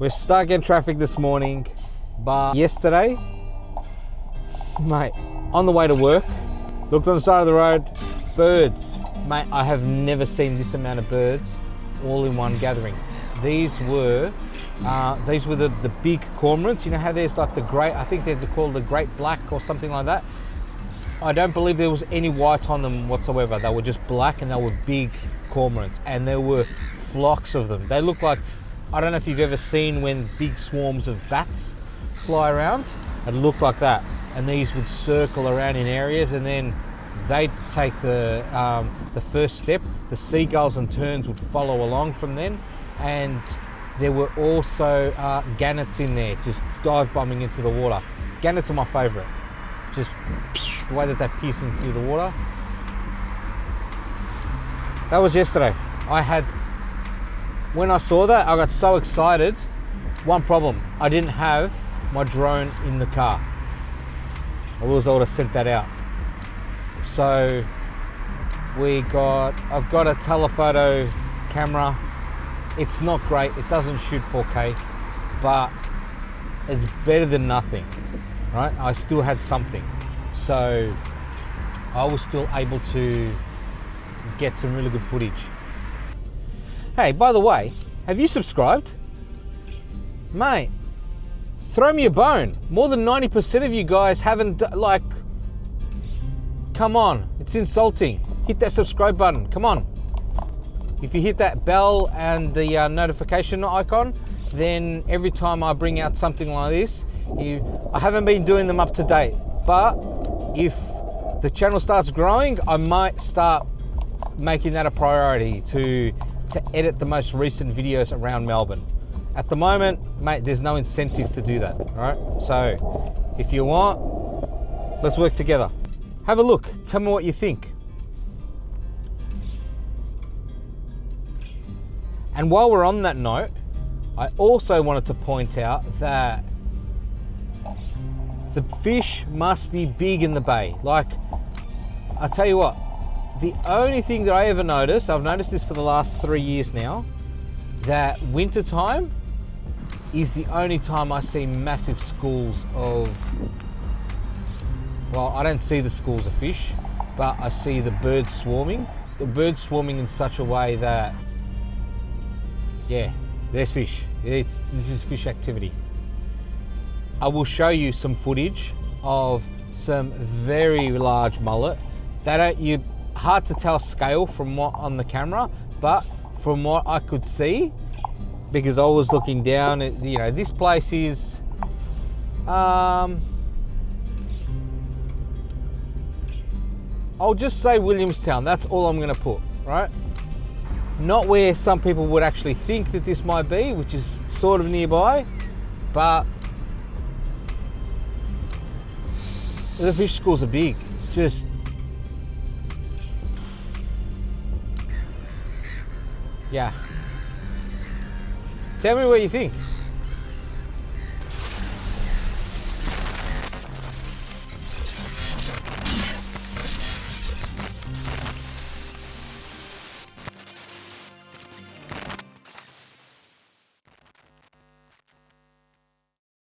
We're stuck in traffic this morning, but yesterday, mate, on the way to work, looked on the side of the road, birds. Mate, I have never seen this amount of birds all in one gathering. These were the big cormorants. You know how there's like the great, I think they're called the great black or something like that. I don't believe there was any white on them whatsoever. They were just black and they were big cormorants, and there were flocks of them. They look like, I don't know if you've ever seen when big swarms of bats fly around. It looked like that, and these would circle around in areas, and then they'd take the first step. The seagulls and terns would follow along from then, and there were also gannets in there, just dive bombing into the water. Gannets are my favourite. Just the way that they pierce into the water. That was yesterday. When I saw that, I got so excited. One problem, I didn't have my drone in the car. I would have sent that out. So I've got a telephoto camera. It's not great, it doesn't shoot 4K, but it's better than nothing, right? I still had something. So I was still able to get some really good footage. Hey, by the way, have you subscribed? Mate, throw me a bone. More than 90% of you guys haven't, like, come on, it's insulting. Hit that subscribe button, come on. If you hit that bell and the notification icon, then every time I bring out something like this, I haven't been doing them up to date, but if the channel starts growing, I might start making that a priority to edit the most recent videos around Melbourne. At the moment, mate, there's no incentive to do that, all right? So if you want, let's work together. Have a look, tell me what you think. And while we're on that note, I also wanted to point out that the fish must be big in the bay. Like, I tell you what, the only thing that I ever noticed, I've noticed this for the last 3 years now, that winter time is the only time I see massive schools of, well, I don't see the schools of fish, but I see the birds swarming. The birds swarming in such a way that, yeah, there's fish. This is fish activity. I will show you some footage of some very large mullet. Hard to tell scale from what on the camera, but from what I could see, because I was looking down at, this place is, I'll just say Williamstown. That's all I'm going to put, right? Not where some people would actually think that this might be, which is sort of nearby, but the fish schools are big. Just, yeah. Tell me what you think.